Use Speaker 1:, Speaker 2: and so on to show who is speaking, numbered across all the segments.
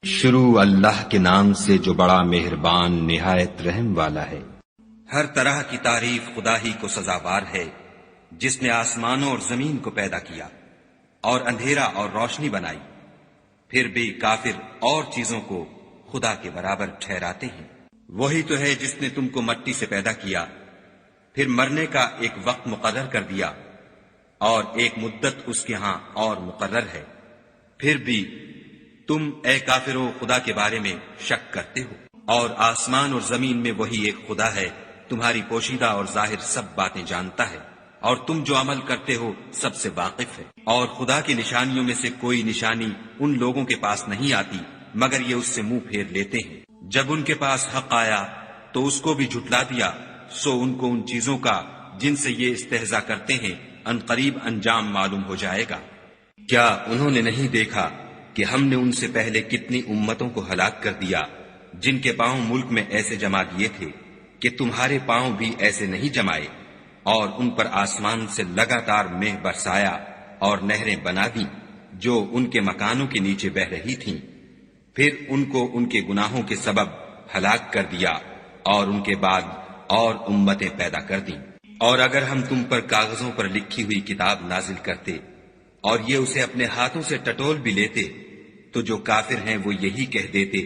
Speaker 1: شروع اللہ کے نام سے جو بڑا مہربان نہایت رحم والا ہے۔
Speaker 2: ہر طرح کی تعریف خدا ہی کو سزاوار ہے، جس نے آسمانوں اور زمین کو پیدا کیا اور اندھیرا اور روشنی بنائی۔ پھر بھی کافر اور چیزوں کو خدا کے برابر ٹھہراتے ہیں۔ وہی تو ہے جس نے تم کو مٹی سے پیدا کیا، پھر مرنے کا ایک وقت مقرر کر دیا اور ایک مدت اس کے ہاں اور مقرر ہے۔ پھر بھی تم اے کافرو خدا کے بارے میں شک کرتے ہو، اور آسمان اور زمین میں وہی ایک خدا ہے، تمہاری پوشیدہ اور ظاہر سب باتیں جانتا ہے، اور تم جو عمل کرتے ہو سب سے واقف ہے۔ اور خدا کی نشانیوں میں سے کوئی نشانی ان لوگوں کے پاس نہیں آتی مگر یہ اس سے منہ پھیر لیتے ہیں۔ جب ان کے پاس حق آیا تو اس کو بھی جھٹلا دیا، سو ان کو ان چیزوں کا جن سے یہ استہزاء کرتے ہیں ان قریب انجام معلوم ہو جائے گا۔ کیا انہوں نے نہیں دیکھا کہ ہم نے ان سے پہلے کتنی امتوں کو ہلاک کر دیا جن کے پاؤں ملک میں ایسے جما دیے تھے کہ تمہارے پاؤں بھی ایسے نہیں جمائے، اور ان پر آسمان سے لگاتار مہ برسایا اور نہریں بنا دی جو ان کے مکانوں کے نیچے بہ رہی تھیں۔ پھر ان کو ان کے گناہوں کے سبب ہلاک کر دیا اور ان کے بعد اور امتیں پیدا کر دیں۔ اور اگر ہم تم پر کاغذوں پر لکھی ہوئی کتاب نازل کرتے اور یہ اسے اپنے ہاتھوں سے ٹٹول بھی لیتے تو جو کافر ہیں وہ یہی کہہ دیتے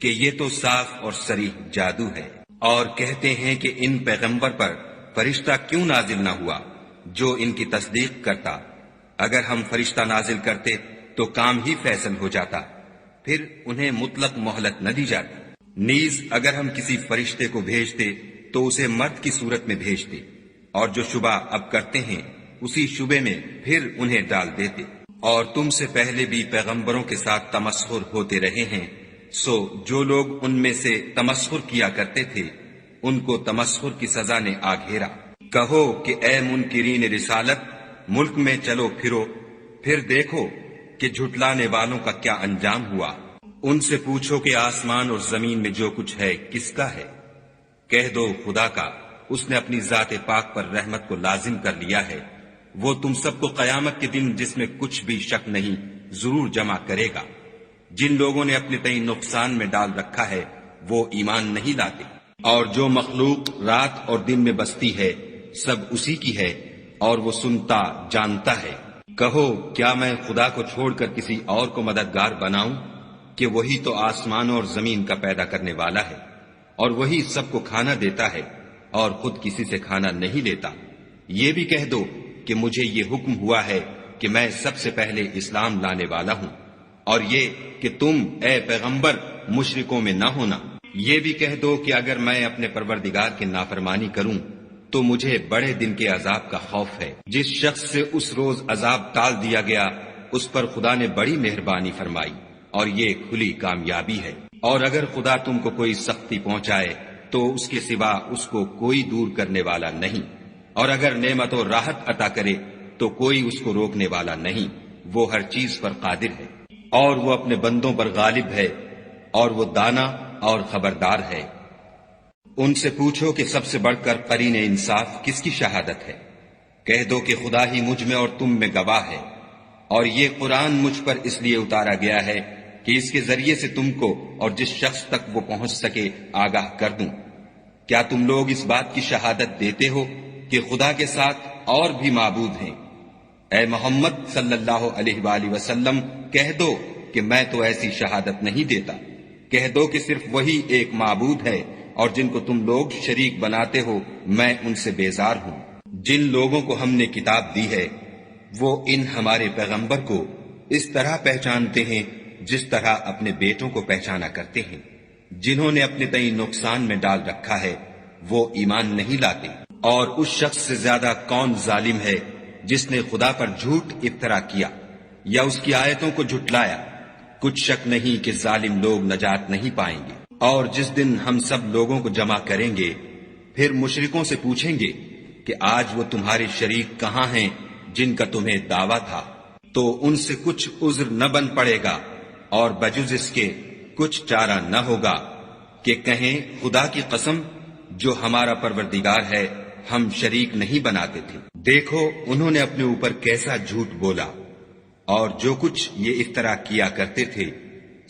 Speaker 2: کہ یہ تو صاف اور صریح جادو ہے، اور کہتے ہیں کہ ان پیغمبر پر فرشتہ کیوں نازل نہ ہوا جو ان کی تصدیق کرتا۔ اگر ہم فرشتہ نازل کرتے تو کام ہی فیصل ہو جاتا، پھر انہیں مطلق مہلت نہ دی جاتی۔ نیز اگر ہم کسی فرشتے کو بھیجتے تو اسے مرد کی صورت میں بھیجتے، اور جو شبہ اب کرتے ہیں اسی شبے میں پھر انہیں ڈال دیتے۔ اور تم سے پہلے بھی پیغمبروں کے ساتھ تمسخر ہوتے رہے ہیں، سو جو لوگ ان میں سے تمسخر کیا کرتے تھے ان کو تمسخر کی سزا نے آ گھیرا۔ کہو کہ اے منکرین رسالت، ملک میں چلو پھرو، پھر دیکھو کہ جھٹلانے والوں کا کیا انجام ہوا۔ ان سے پوچھو کہ آسمان اور زمین میں جو کچھ ہے کس کا ہے؟ کہہ دو خدا کا، اس نے اپنی ذات پاک پر رحمت کو لازم کر لیا ہے۔ وہ تم سب کو قیامت کے دن جس میں کچھ بھی شک نہیں ضرور جمع کرے گا۔ جن لوگوں نے اپنے تئیں نقصان میں ڈال رکھا ہے وہ ایمان نہیں لاتے، اور جو مخلوق رات اور دن میں بستی ہے سب اسی کی ہے، اور وہ سنتا جانتا ہے۔ کہو کیا میں خدا کو چھوڑ کر کسی اور کو مددگار بناؤں کہ وہی تو آسمانوں اور زمین کا پیدا کرنے والا ہے، اور وہی سب کو کھانا دیتا ہے اور خود کسی سے کھانا نہیں لیتا۔ یہ بھی کہہ دو کہ مجھے یہ حکم ہوا ہے کہ میں سب سے پہلے اسلام لانے والا ہوں، اور یہ کہ تم اے پیغمبر مشرکوں میں نہ ہونا۔ یہ بھی کہہ دو کہ اگر میں اپنے پروردگار کی نافرمانی کروں تو مجھے بڑے دن کے عذاب کا خوف ہے۔ جس شخص سے اس روز عذاب ٹال دیا گیا اس پر خدا نے بڑی مہربانی فرمائی، اور یہ کھلی کامیابی ہے۔ اور اگر خدا تم کو کوئی سختی پہنچائے تو اس کے سوا اس کو کوئی دور کرنے والا نہیں، اور اگر نعمت و راحت عطا کرے تو کوئی اس کو روکنے والا نہیں۔ وہ ہر چیز پر قادر ہے، اور وہ اپنے بندوں پر غالب ہے، اور وہ دانا اور خبردار ہے۔ ان سے پوچھو کہ سب سے بڑھ کر قرین انصاف کس کی شہادت ہے؟ کہہ دو کہ خدا ہی مجھ میں اور تم میں گواہ ہے، اور یہ قرآن مجھ پر اس لیے اتارا گیا ہے کہ اس کے ذریعے سے تم کو اور جس شخص تک وہ پہنچ سکے آگاہ کر دوں۔ کیا تم لوگ اس بات کی شہادت دیتے ہو کہ خدا کے ساتھ اور بھی معبود ہیں؟ اے محمد صلی اللہ علیہ وآلہ وسلم کہہ دو کہ میں تو ایسی شہادت نہیں دیتا۔ کہہ دو کہ صرف وہی ایک معبود ہے، اور جن کو تم لوگ شریک بناتے ہو میں ان سے بیزار ہوں۔ جن لوگوں کو ہم نے کتاب دی ہے وہ ان ہمارے پیغمبر کو اس طرح پہچانتے ہیں جس طرح اپنے بیٹوں کو پہچانا کرتے ہیں۔ جنہوں نے اپنے تئیں نقصان میں ڈال رکھا ہے وہ ایمان نہیں لاتے۔ اور اس شخص سے زیادہ کون ظالم ہے جس نے خدا پر جھوٹ افطرا کیا یا اس کی آیتوں کو جھٹلایا؟ کچھ شک نہیں کہ ظالم لوگ نجات نہیں پائیں گے۔ اور جس دن ہم سب لوگوں کو جمع کریں گے پھر مشرکوں سے پوچھیں گے کہ آج وہ تمہارے شریک کہاں ہیں جن کا تمہیں دعویٰ تھا؟ تو ان سے کچھ عذر نہ بن پڑے گا، اور بجز اس کے کچھ چارہ نہ ہوگا کہ کہیں خدا کی قسم جو ہمارا پروردگار ہے ہم شریک نہیں بناتے تھے۔ دیکھو انہوں نے اپنے اوپر کیسا جھوٹ بولا، اور جو کچھ یہ افطرا کیا کرتے تھے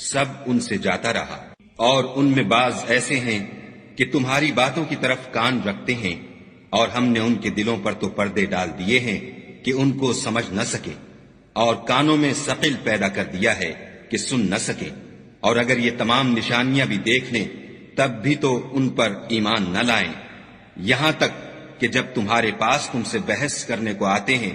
Speaker 2: سب ان سے جاتا رہا، اور ان میں بعض ایسے ہیں کہ تمہاری باتوں کی طرف کان رکھتے ہیں، اور ہم نے ان کے دلوں پر تو پردے ڈال دیے ہیں کہ ان کو سمجھ نہ سکے، اور کانوں میں ثقل پیدا کر دیا ہے کہ سن نہ سکے، اور اگر یہ تمام نشانیاں بھی دیکھ لیں تب بھی تو ان پر ایمان نہ لائیں، یہاں تک کہ جب تمہارے پاس تم سے بحث کرنے کو آتے ہیں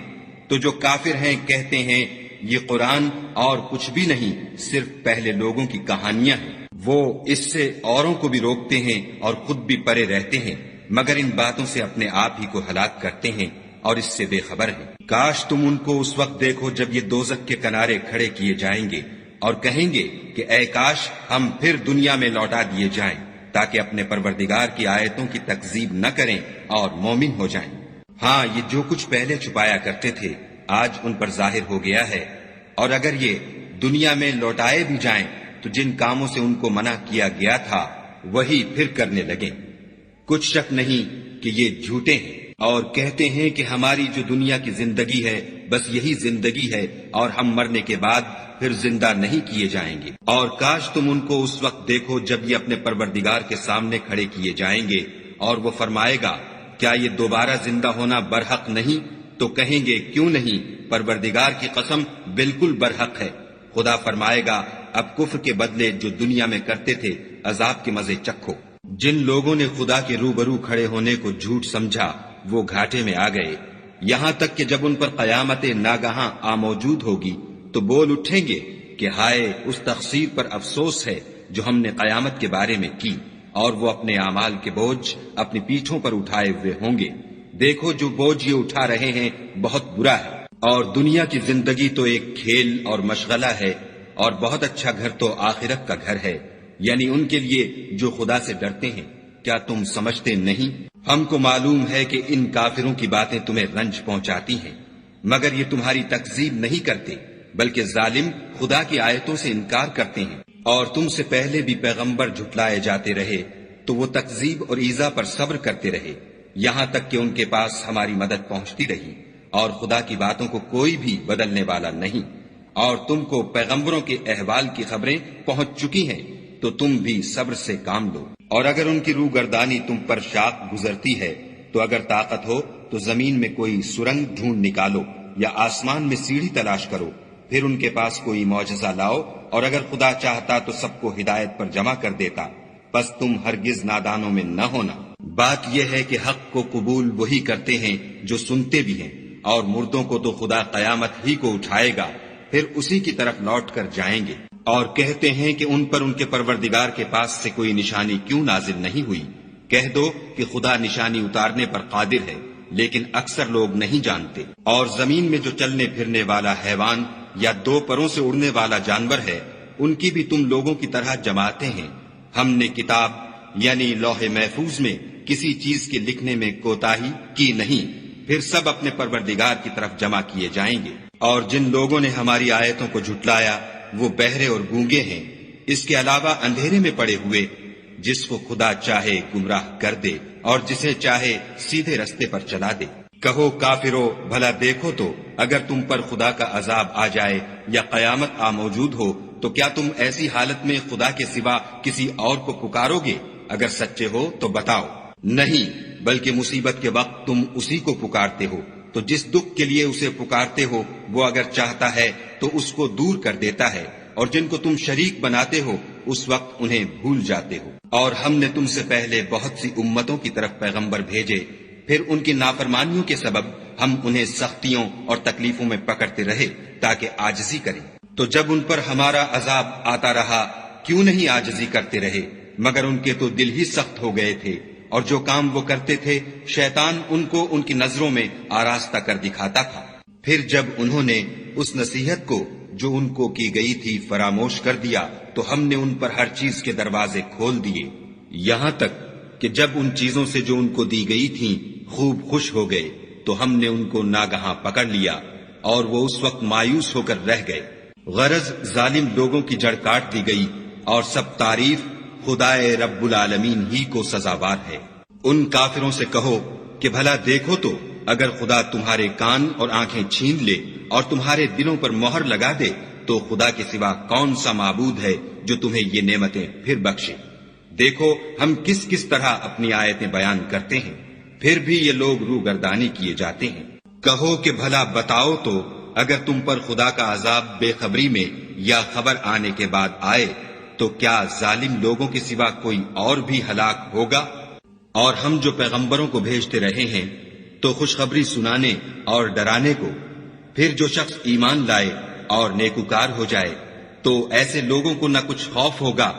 Speaker 2: تو جو کافر ہیں کہتے ہیں یہ قرآن اور کچھ بھی نہیں، صرف پہلے لوگوں کی کہانیاں ہیں۔ وہ اس سے اوروں کو بھی روکتے ہیں اور خود بھی پرے رہتے ہیں، مگر ان باتوں سے اپنے آپ ہی کو ہلاک کرتے ہیں اور اس سے بے خبر ہیں۔ کاش تم ان کو اس وقت دیکھو جب یہ دوزخ کے کنارے کھڑے کیے جائیں گے اور کہیں گے کہ اے کاش ہم پھر دنیا میں لوٹا دیے جائیں تاکہ اپنے پروردگار کی آیتوں کی تکذیب نہ کریں اور مومن ہو جائیں۔ ہاں، یہ جو کچھ پہلے چھپایا کرتے تھے آج ان پر ظاہر ہو گیا ہے، اور اگر یہ دنیا میں لوٹائے بھی جائیں تو جن کاموں سے ان کو منع کیا گیا تھا وہی پھر کرنے لگیں۔ کچھ شک نہیں کہ یہ جھوٹے ہیں اور کہتے ہیں کہ ہماری جو دنیا کی زندگی ہے بس یہی زندگی ہے اور ہم مرنے کے بعد پھر زندہ نہیں کیے جائیں گے۔ اور کاش تم ان کو اس وقت دیکھو جب یہ اپنے پروردگار کے سامنے کھڑے کیے جائیں گے اور وہ فرمائے گا کیا یہ دوبارہ زندہ ہونا برحق نہیں؟ تو کہیں گے کیوں نہیں، پروردگار کی قسم بالکل برحق ہے۔ خدا فرمائے گا اب کفر کے بدلے جو دنیا میں کرتے تھے عذاب کے مزے چکھو۔ جن لوگوں نے خدا کے روبرو کھڑے ہونے کو جھوٹ سمجھا وہ گھاٹے میں آ گئے، یہاں تک کہ جب ان پر قیامت ناگہاں آ موجود ہوگی تو بول اٹھیں گے کہ ہائے اس تقصیر پر افسوس ہے جو ہم نے قیامت کے بارے میں کی، اور وہ اپنے اعمال کے بوجھ اپنی پیٹھوں پر اٹھائے ہوئے ہوں گے۔ دیکھو جو بوجھ یہ اٹھا رہے ہیں بہت برا ہے، اور دنیا کی زندگی تو ایک کھیل اور مشغلہ ہے، اور بہت اچھا گھر تو آخرت کا گھر ہے، یعنی ان کے لیے جو خدا سے ڈرتے ہیں۔ کیا تم سمجھتے نہیں؟ ہم کو معلوم ہے کہ ان کافروں کی باتیں تمہیں رنج پہنچاتی ہیں، مگر یہ تمہاری تکذیب نہیں کرتے، بلکہ ظالم خدا کی آیتوں سے انکار کرتے ہیں۔ اور تم سے پہلے بھی پیغمبر جھٹلائے جاتے رہے تو وہ تکذیب اور ایذا پر صبر کرتے رہے، یہاں تک کہ ان کے پاس ہماری مدد پہنچتی رہی، اور خدا کی باتوں کو کوئی بھی بدلنے والا نہیں۔ اور تم کو پیغمبروں کے احوال کی خبریں پہنچ چکی ہیں تو تم بھی صبر سے کام لو۔ اور اگر ان کی روگردانی تم پر شاق گزرتی ہے تو اگر طاقت ہو تو زمین میں کوئی سرنگ ڈھونڈ نکالو یا آسمان میں سیڑھی تلاش کرو، پھر ان کے پاس کوئی معجزہ لاؤ، اور اگر خدا چاہتا تو سب کو ہدایت پر جمع کر دیتا، پس تم ہرگز نادانوں میں نہ ہونا۔ بات یہ ہے کہ حق کو قبول وہی کرتے ہیں جو سنتے بھی ہیں، اور مردوں کو تو خدا قیامت ہی کو اٹھائے گا، پھر اسی کی طرف لوٹ کر جائیں گے۔ اور کہتے ہیں کہ ان پر ان کے پروردگار کے پاس سے کوئی نشانی کیوں نازل نہیں ہوئی؟ کہہ دو کہ خدا نشانی اتارنے پر قادر ہے، لیکن اکثر لوگ نہیں جانتے۔ اور زمین میں جو چلنے پھرنے والا حیوان یا دو پروں سے اڑنے والا جانور ہے ان کی بھی تم لوگوں کی طرح جماعتیں ہیں۔ ہم نے کتاب یعنی لوح محفوظ میں کسی چیز کے لکھنے میں کوتاہی کی نہیں، پھر سب اپنے پروردگار کی طرف جمع کیے جائیں گے۔ اور جن لوگوں نے ہماری آیتوں کو جھٹلایا وہ بہرے اور گونگے ہیں، اس کے علاوہ اندھیرے میں پڑے ہوئے، جس کو خدا چاہے گمراہ کر دے اور جسے چاہے سیدھے رستے پر چلا دے۔ کہو کافرو بھلا دیکھو تو اگر تم پر خدا کا عذاب آ جائے یا قیامت آ موجود ہو تو کیا تم ایسی حالت میں خدا کے سوا کسی اور کو پکارو گے؟ اگر سچے ہو تو بتاؤ۔ نہیں، بلکہ مصیبت کے وقت تم اسی کو پکارتے ہو، تو جس دکھ کے لیے اسے پکارتے ہو وہ اگر چاہتا ہے تو اس کو دور کر دیتا ہے، اور جن کو تم شریک بناتے ہو اس وقت انہیں بھول جاتے ہو۔ اور ہم نے تم سے پہلے بہت سی امتوں کی طرف پیغمبر بھیجے، پھر ان کی نافرمانیوں کے سبب ہم انہیں سختیوں اور تکلیفوں میں پکڑتے رہے تاکہ عاجزی کریں۔ تو جب ان پر ہمارا عذاب آتا رہا کیوں نہیں عاجزی کرتے رہے؟ مگر ان کے تو دل ہی سخت ہو گئے تھے، اور جو کام وہ کرتے تھے شیطان ان کو ان کی نظروں میں آراستہ کر دکھاتا تھا۔ پھر جب انہوں نے اس نصیحت کو جو ان کو کی گئی تھی فراموش کر دیا تو ہم نے ان پر ہر چیز کے دروازے کھول دیے، یہاں تک کہ جب ان چیزوں سے جو ان کو دی گئی تھیں خوب خوش ہو گئے تو ہم نے ان کو ناگہاں پکڑ لیا، اور وہ اس وقت مایوس ہو کر رہ گئے۔ غرض ظالم لوگوں کی جڑ کاٹ دی گئی، اور سب تعریف خدائے رب العالمین ہی کو سزاوار ہے۔ ان کافروں سے کہو کہ بھلا دیکھو تو اگر خدا تمہارے کان اور آنکھیں چھین لے اور تمہارے دلوں پر مہر لگا دے تو خدا کے سوا کون سا معبود ہے
Speaker 1: جو تمہیں یہ نعمتیں پھر بخشے۔ دیکھو ہم کس کس طرح اپنی آیتیں بیان کرتے ہیں، پھر بھی یہ لوگ روگردانی کیے جاتے ہیں۔ کہو کہ بھلا بتاؤ تو اگر تم پر خدا کا عذاب بے خبری میں یا خبر آنے کے بعد آئے تو کیا ظالم لوگوں کے سوا کوئی اور بھی ہلاک ہوگا؟ اور ہم جو پیغمبروں کو بھیجتے رہے ہیں تو خوشخبری سنانے اور ڈرانے کو، پھر جو شخص ایمان لائے اور نیکوکار ہو جائے تو ایسے لوگوں کو نہ کچھ خوف ہوگا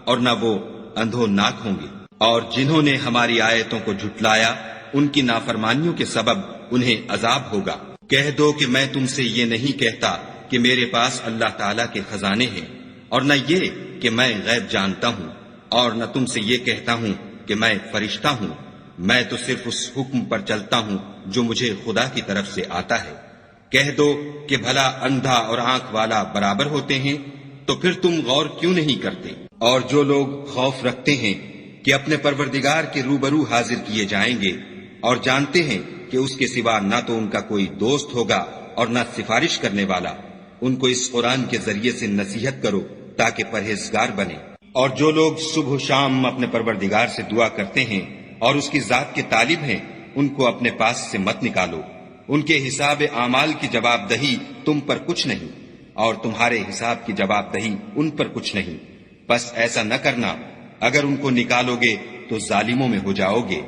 Speaker 1: اور نہ وہ اندھو ناک ہوں گے۔ اور جنہوں نے ہماری آیتوں کو جھٹلایا ان کی نافرمانیوں کے سبب انہیں عذاب ہوگا۔ کہہ دو کہ میں تم سے یہ نہیں کہتا کہ میرے پاس اللہ تعالیٰ کے خزانے ہیں، اور نہ یہ کہ میں غیب جانتا ہوں، اور نہ تم سے یہ کہتا ہوں کہ میں فرشتہ ہوں۔ میں تو صرف اس حکم پر چلتا ہوں جو مجھے خدا کی طرف سے آتا ہے۔ کہہ دو کہ بھلا اندھا اور آنکھ والا برابر ہوتے ہیں؟ تو پھر تم غور کیوں نہیں کرتے؟ اور جو لوگ خوف رکھتے ہیں کہ اپنے پروردگار کے روبرو حاضر کیے جائیں گے اور جانتے ہیں کہ اس کے سوا نہ تو ان کا کوئی دوست ہوگا اور نہ سفارش کرنے والا، ان کو اس قرآن کے ذریعے سے نصیحت کرو تاکہ پرہیزگار بنے۔ اور جو لوگ صبح و شام اپنے پروردگار سے دعا کرتے ہیں اور اس کی ذات کے طالب ہیں، ان کو اپنے پاس سے مت نکالو۔ ان کے حساب اعمال کی جواب دہی تم پر کچھ نہیں، اور تمہارے حساب کی جواب دہی ان پر کچھ نہیں۔ بس ایسا نہ کرنا، اگر ان کو نکالو گے تو ظالموں میں ہو جاؤ گے۔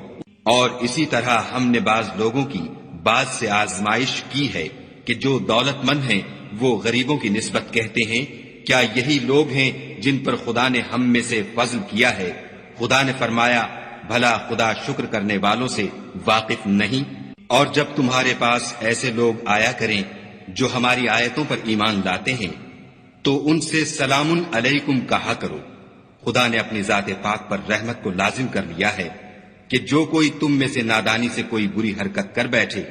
Speaker 1: اور اسی طرح ہم نے بعض لوگوں کی بعض سے آزمائش کی ہے کہ جو دولت مند ہیں وہ غریبوں کی نسبت کہتے ہیں کیا یہی لوگ ہیں جن پر خدا نے ہم میں سے فضل کیا ہے؟ خدا نے فرمایا بھلا خدا شکر کرنے والوں سے واقف نہیں؟ اور جب تمہارے پاس ایسے لوگ آیا کریں جو ہماری آیتوں پر ایمان لاتے ہیں تو ان سے سلام علیکم کہا کرو۔ خدا نے اپنی ذات پاک پر رحمت کو لازم کر لیا ہے کہ جو کوئی تم میں سے نادانی سے کوئی بری حرکت کر بیٹھے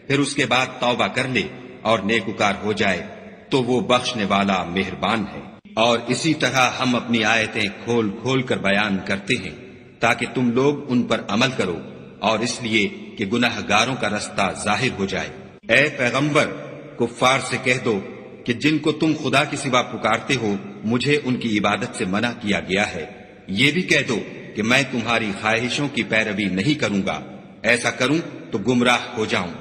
Speaker 1: پھر اس کے بعد توبہ کر لے اور نیکوکار ہو جائے تو وہ بخشنے والا مہربان ہے۔ اور اسی طرح ہم اپنی آیتیں کھول کھول کر بیان کرتے ہیں تاکہ تم لوگ ان پر عمل کرو، اور اس لیے کہ گناہ گاروں کا رستہ ظاہر ہو جائے۔ اے پیغمبر، کفار سے کہہ دو کہ جن کو تم خدا کے سوا پکارتے ہو مجھے ان کی عبادت سے منع کیا گیا ہے۔ یہ بھی کہہ دو کہ میں تمہاری خواہشوں کی پیروی نہیں کروں گا، ایسا کروں تو گمراہ ہو جاؤں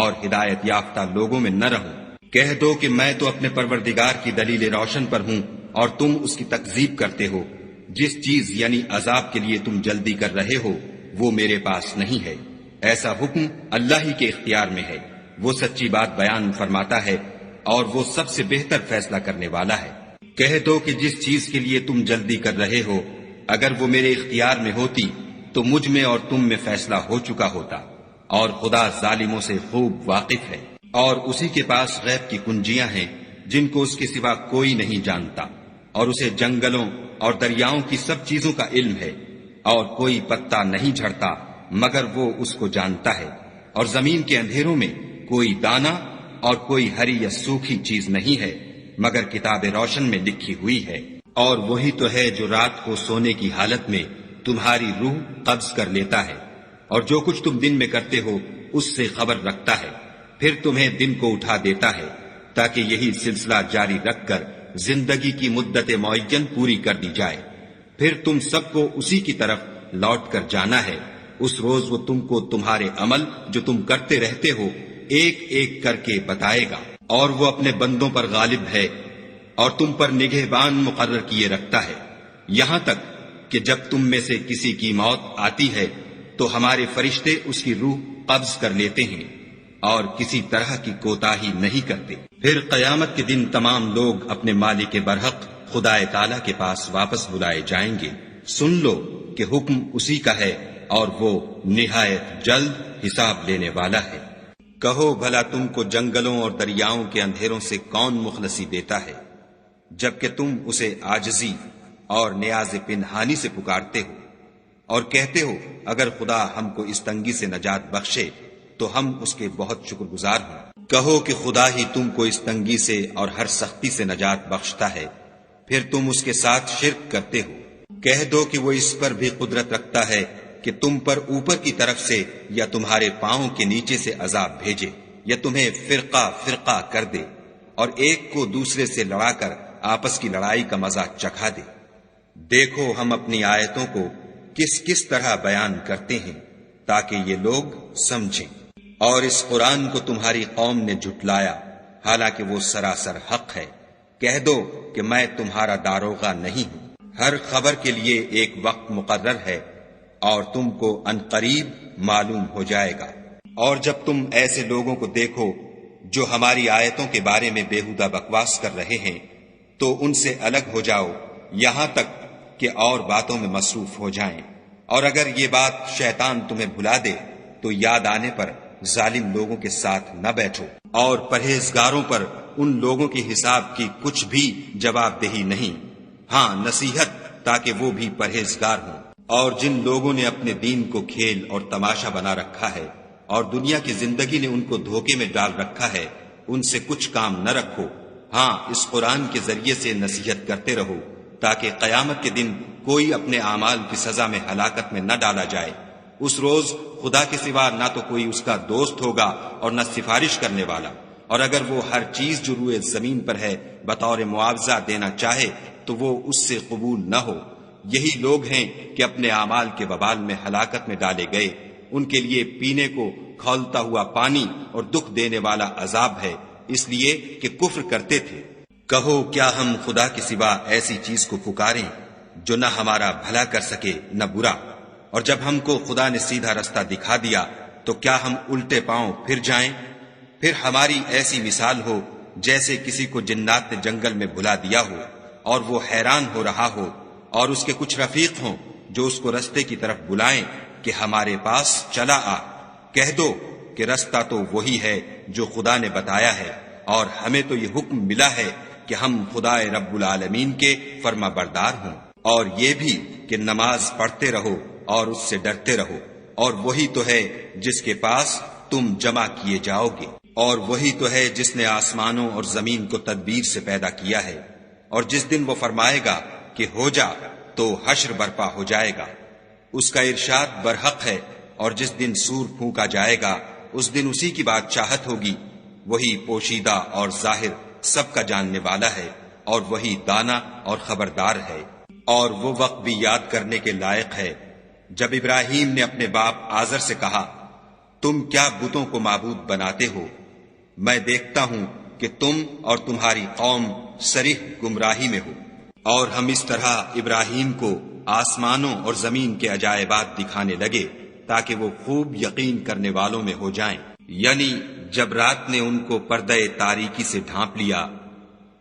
Speaker 1: اور ہدایت یافتہ لوگوں میں نہ رہوں۔ کہہ دو کہ میں تو اپنے پروردگار کی دلیل روشن پر ہوں اور تم اس کی تکذیب کرتے ہو۔ جس چیز یعنی عذاب کے لیے تم جلدی کر رہے ہو وہ میرے پاس نہیں ہے، ایسا حکم اللہ ہی کے اختیار میں ہے۔ وہ سچی بات بیان فرماتا ہے اور وہ سب سے بہتر فیصلہ کرنے والا ہے۔ کہہ دو کہ جس چیز کے لیے تم جلدی کر رہے ہو اگر وہ میرے اختیار میں ہوتی تو مجھ میں اور تم میں فیصلہ ہو چکا ہوتا، اور خدا ظالموں سے خوب واقف ہے۔ اور اسی کے پاس غیب کی کنجیاں ہیں جن کو اس کے سوا کوئی نہیں جانتا، اور اسے جنگلوں اور دریاؤں کی سب چیزوں کا علم ہے، اور کوئی پتا نہیں جھڑتا مگر وہ اس کو جانتا ہے، اور زمین کے اندھیروں میں کوئی دانہ اور کوئی ہری یا سوکھی چیز نہیں ہے مگر کتاب روشن میں لکھی ہوئی ہے۔ اور وہی تو ہے جو رات کو سونے کی حالت میں تمہاری روح قبض کر لیتا ہے، اور جو کچھ تم دن میں کرتے ہو اس سے خبر رکھتا ہے، پھر تمہیں دن کو اٹھا دیتا ہے تاکہ یہی سلسلہ جاری رکھ کر زندگی کی مدت معین پوری کر دی جائے۔ پھر تم سب کو اسی کی طرف لوٹ کر جانا ہے۔ اس روز وہ تم کو تمہارے عمل جو تم کرتے رہتے ہو ایک ایک کر کے بتائے گا، اور وہ اپنے بندوں پر غالب ہے اور تم پر نگہبان مقرر کیے رکھتا ہے، یہاں تک کہ جب تم میں سے کسی کی موت آتی ہے تو ہمارے فرشتے اس کی روح قبض کر لیتے ہیں اور کسی طرح کی کوتاہی نہیں کرتے۔ پھر قیامت کے دن تمام لوگ اپنے مالک برحق خدا تعالی کے پاس واپس بلائے جائیں گے۔ سن لو کہ حکم اسی کا ہے اور وہ نہایت جلد حساب لینے والا ہے۔ کہو بھلا تم کو جنگلوں اور دریاؤں کے اندھیروں سے کون مخلصی دیتا ہے جبکہ تم اسے عاجزی اور نیاز پنہانی سے پکارتے ہو، اور کہتے ہو اگر خدا ہم کو اس تنگی سے نجات بخشے تو ہم اس کے بہت شکر گزار ہوں۔ کہو کہ خدا ہی تم کو اس تنگی سے اور ہر سختی سے نجات بخشتا ہے، پھر تم اس کے ساتھ شرک کرتے ہو۔ کہہ دو کہ وہ اس پر بھی قدرت رکھتا ہے کہ تم پر اوپر کی طرف سے یا تمہارے پاؤں کے نیچے سے عذاب بھیجے، یا تمہیں فرقہ فرقہ کر دے اور ایک کو دوسرے سے لڑا کر آپس کی لڑائی کا مزہ چکھا دے۔ دیکھو ہم اپنی آیتوں کو کس کس طرح بیان کرتے ہیں تاکہ یہ لوگ سمجھیں۔ اور اس قرآن کو تمہاری قوم نے جھٹلایا حالانکہ وہ سراسر حق ہے۔ کہہ دو کہ میں تمہارا داروغہ نہیں ہوں۔ ہر خبر کے لیے ایک وقت مقرر ہے اور تم کو عنقریب معلوم ہو جائے گا۔ اور جب تم ایسے لوگوں کو دیکھو جو ہماری آیتوں کے بارے میں بےہودہ بکواس کر رہے ہیں تو ان سے الگ ہو جاؤ یہاں تک کہ اور باتوں میں مصروف ہو جائیں، اور اگر یہ بات شیطان تمہیں بھلا دے تو یاد آنے پر ظالم لوگوں کے ساتھ نہ بیٹھو، اور پرہیزگاروں پر ان لوگوں کے حساب کی کچھ بھی جواب دہی نہیں، ہاں نصیحت تاکہ وہ بھی پرہیزگار ہوں۔ اور جن لوگوں نے اپنے دین کو کھیل اور تماشا بنا رکھا ہے اور دنیا کی زندگی نے ان کو دھوکے میں ڈال رکھا ہے، ان سے کچھ کام نہ رکھو، ہاں اس قرآن کے ذریعے سے نصیحت کرتے رہو تاکہ قیامت کے دن کوئی اپنے اعمال کی سزا میں ہلاکت میں نہ ڈالا جائے۔ اس روز خدا کے سوا نہ تو کوئی اس کا دوست ہوگا اور نہ سفارش کرنے والا، اور اگر وہ ہر چیز جو روئے زمین پر ہے بطور معاوضہ دینا چاہے تو وہ اس سے قبول نہ ہو۔ یہی لوگ ہیں کہ اپنے اعمال کے وبال میں ہلاکت میں ڈالے گئے، ان کے لیے پینے کو کھولتا ہوا پانی اور دکھ دینے والا عذاب ہے، اس لیے کہ کفر کرتے تھے۔ کہو کیا ہم خدا کے سوا ایسی چیز کو پکاریں جو نہ ہمارا بھلا کر سکے نہ برا؟ اور جب ہم کو خدا نے سیدھا رستہ دکھا دیا تو کیا ہم الٹے پاؤں پھر جائیں؟ پھر ہماری ایسی مثال ہو جیسے کسی کو جنات نے جنگل میں بھلا دیا ہو اور وہ حیران ہو رہا ہو، اور اس کے کچھ رفیق ہوں جو اس کو رستے کی طرف بلائیں کہ ہمارے پاس چلا آ۔ کہہ دو کہ رستہ تو وہی ہے جو خدا نے بتایا ہے، اور ہمیں تو یہ حکم ملا ہے کہ ہم خدا رب العالمین کے فرما بردار ہوں، اور یہ بھی کہ نماز پڑھتے رہو اور اس سے ڈرتے رہو، اور وہی تو ہے جس کے پاس تم جمع کیے جاؤ گے، اور وہی تو ہے جس نے آسمانوں اور زمین کو تدبیر سے پیدا کیا ہے، اور جس دن وہ فرمائے گا کہ ہو جا تو حشر برپا ہو جائے گا، اس کا ارشاد برحق ہے، اور جس دن سور پھونکا جائے گا اس دن اسی کی بادشاہت ہوگی، وہی پوشیدہ اور ظاہر سب کا جاننے والا ہے، اور وہی دانا اور خبردار ہے۔ اور وہ وقت بھی یاد کرنے کے لائق ہے جب ابراہیم نے اپنے باپ آزر سے کہا، تم کیا بتوں کو معبود بناتے ہو؟ میں دیکھتا ہوں کہ تم اور تمہاری قوم صریح گمراہی میں ہو۔ اور ہم اس طرح ابراہیم کو آسمانوں اور زمین کے عجائبات دکھانے لگے تاکہ وہ خوب یقین کرنے والوں میں ہو جائیں۔ یعنی جب رات نے ان کو پردہ تاریکی سے ڈھانپ لیا